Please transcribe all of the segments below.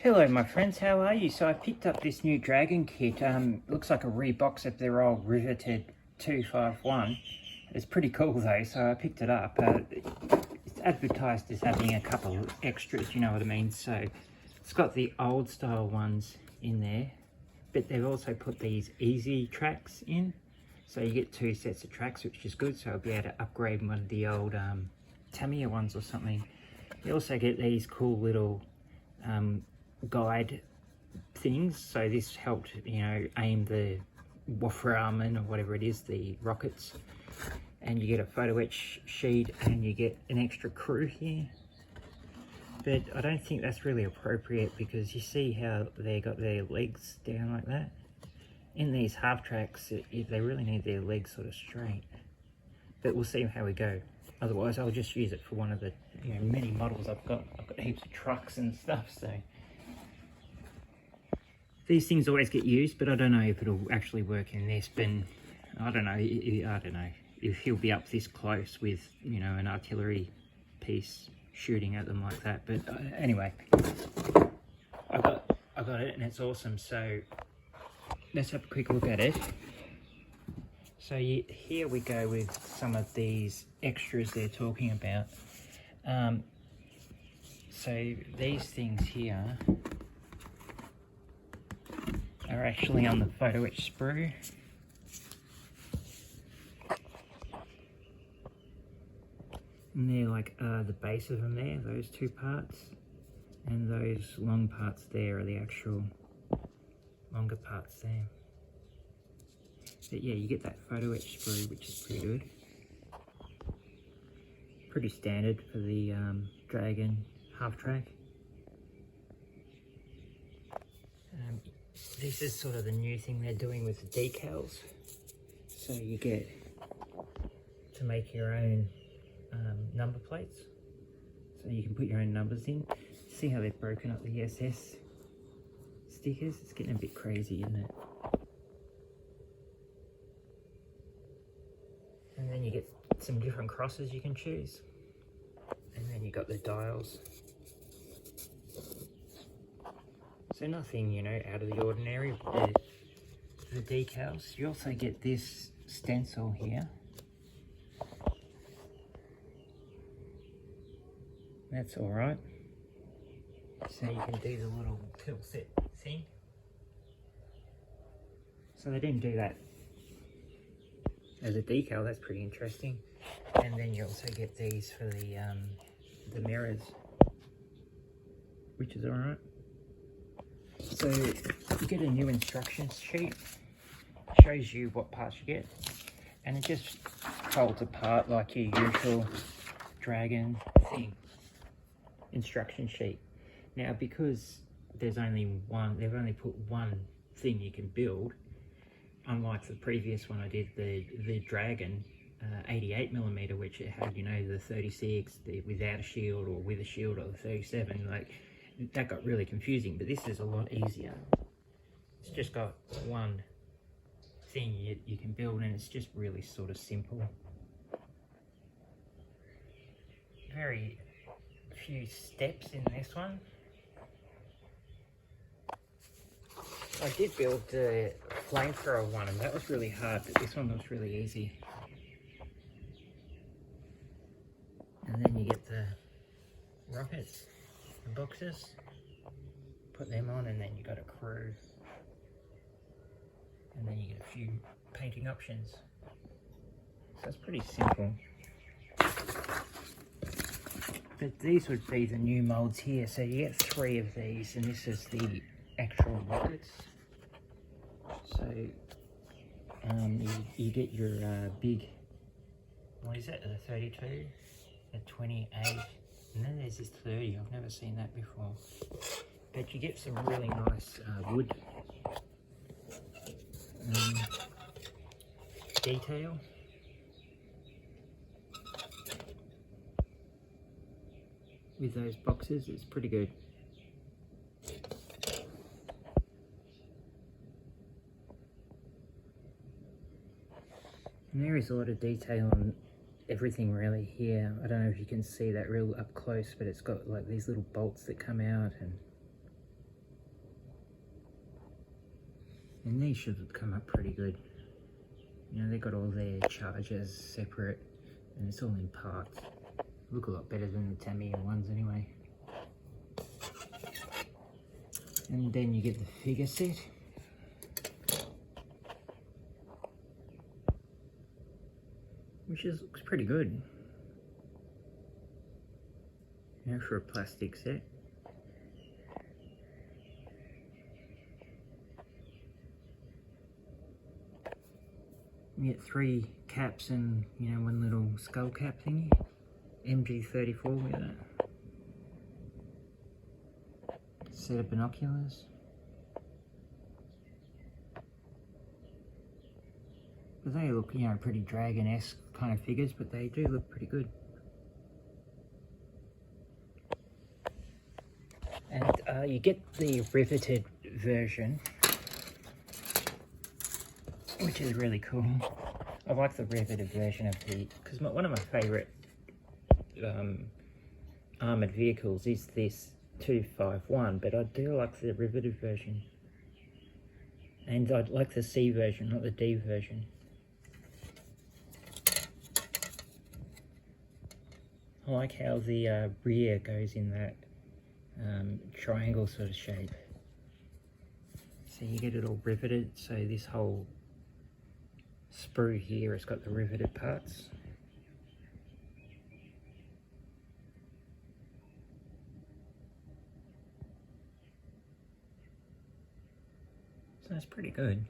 Hello my friends, how are you? So I picked up this new dragon kit. Looks like a rebox of their old Riveted 251. It's pretty cool though, so I picked it up. It's advertised as having a couple of extras, you know what I mean? So it's got the old style ones in there, but they've also put these easy tracks in. So you get 2 sets of tracks, which is good, so I'll be able to upgrade one of the old Tamiya ones or something. You also get these cool little guide things, so this helped, you know, aim the Wurfrahmen or whatever it is, the rockets, and you get a Photoetch sheet and you get an extra crew here. But I don't think that's really appropriate because you see how they got their legs down like that. In these half tracks, they really need their legs sort of straight. But we'll see how we go. Otherwise, I'll just use it for one of the, you know, many models I've got. I've got heaps of trucks and stuff, so. These things always get used, but I don't know if it'll actually work in this. But I don't know if he'll be up this close with, you know, an artillery piece shooting at them like that. But anyway, I got it and it's awesome. So let's have a quick look at it. So here we go with some of these extras they're talking about. So these things here are actually on the Photoetch sprue. And they're like the base of them there, those 2 parts. And those long parts there are the actual longer parts there. But yeah, you get that Photoetch sprue, which is pretty good. Pretty standard for the Dragon half track. This is sort of the new thing they're doing with the decals. So you get to make your own number plates. So you can put your own numbers in. See how they've broken up the SS stickers? It's getting a bit crazy, isn't it? And then you get some different crosses you can choose. And then you got the dials. So nothing, you know, out of the ordinary with the decals. You also get this stencil here. That's alright. So you can do the little pill set thing. So they didn't do that as a decal, that's pretty interesting. And then you also get these for the mirrors, which is alright. So you get a new instructions sheet, shows you what parts you get, and it just folds apart like your usual Dragon thing instruction sheet. Now because there's only one, they've only put one thing you can build, unlike the previous one I did, the Dragon 88mm, which it had, you know, the 36, the without a shield or with a shield, or the 37, like that got really confusing. But this is a lot easier. It's just got one thing you can build, and it's just really sort of simple. Very few steps in this one. I did build the flamethrower one, and that was really hard, but this one was really easy. And then you get the rockets, the boxes, put them on, and then you got a crew. And then you get a few painting options. So it's pretty simple. But these would be the new molds here. So you get 3 of these, and this is the actual rockets. So you get your big, what is it, a 32, a 28, and then there's this 30. I've never seen that before. But you get some really nice wood detail. With those boxes, it's pretty good. And there is a lot of detail on everything really here. I don't know if you can see that real up close, but it's got like these little bolts that come out, and And these should come up pretty good. You know, they've got all their chargers separate and it's all in parts. Look a lot better than the Tamiya ones anyway. And then you get the figure set. Which looks pretty good. You know, for a plastic set. You get 3 caps and, you know, 1 little skull cap thingy. MG34 with it. Set of binoculars. But they look, you know, pretty Dragon-esque kind of figures, but they do look pretty good. And you get the riveted version, which is really cool. I like the riveted version of the, because one of my favourite armoured vehicles is this 251, but I do like the riveted version. And I like the C version, not the D version. I like how the rear goes in that triangle sort of shape. So you get it all riveted, so this whole sprue here has got the riveted parts. So it's pretty good.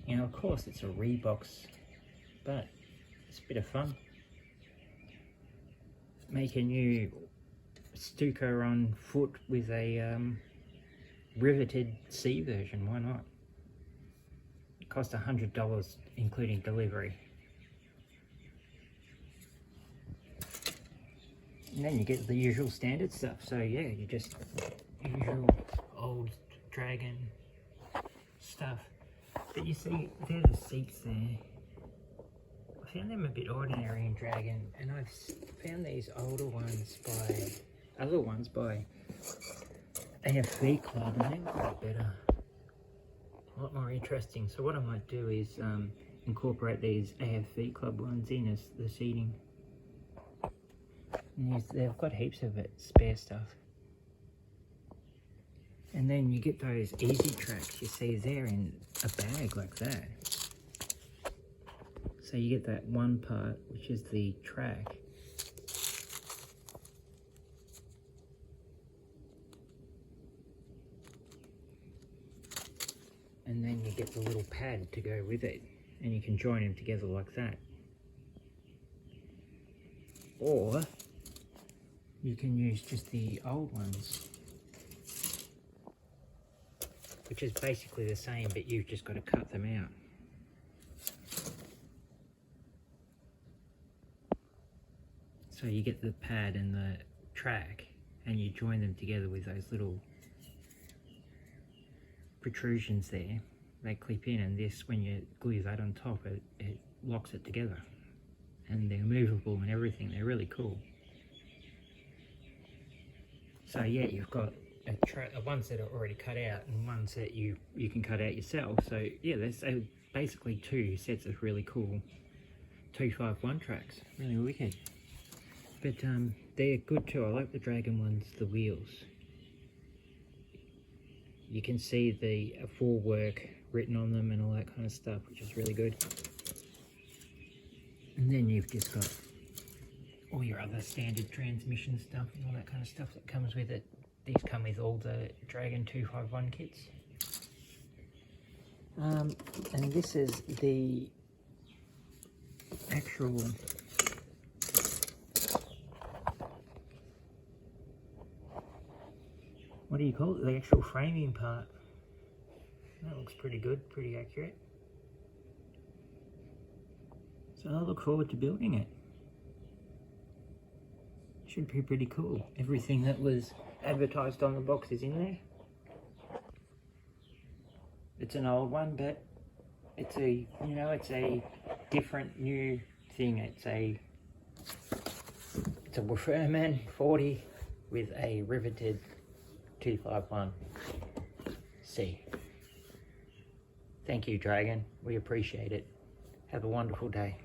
You know, of course it's a rebox, but it's a bit of fun. Make a new Stuka on foot with a riveted C version, why not? It cost $100 including delivery. And then you get the usual standard stuff, so yeah, you just usual old Dragon stuff. But you see, there's the seats there. I found them a bit ordinary in Dragon, and I've found these older ones by other ones by AFV Club, and they look a lot better, a lot more interesting. So what I might do is incorporate these AFV Club ones in as the seating. And they've got heaps of it, spare stuff. And then you get those easy tracks, you see there in a bag like that. So you get that one part, which is the track. And then you get the little pad to go with it, and you can join them together like that. Or you can use just the old ones, which is basically the same, but you've just got to cut them out. So you get the pad and the track, and you join them together with those little protrusions there. They clip in, and this, when you glue that on top, it locks it together. And they're movable and everything. They're really cool. So yeah, you've got ones that are already cut out and ones that you can cut out yourself. So yeah, there's basically 2 sets of really cool 251 tracks. Really wicked. But they're good too. I like the Dragon ones, the wheels. You can see the full work written on them and all that kind of stuff, which is really good. And then you've just got all your other standard transmission stuff and all that kind of stuff that comes with it. These come with all the Dragon 251 kits. And this is the actual what do you call it? The actual framing part. That looks pretty good, pretty accurate. So I look forward to building it. Should be pretty cool. Everything that was advertised on the box is in there. It's an old one, but it's a, you know, it's a different new thing. It's a Wurfrahmen 40 with a riveted 251. see. Thank you, Dragon. We appreciate it. Have a wonderful day.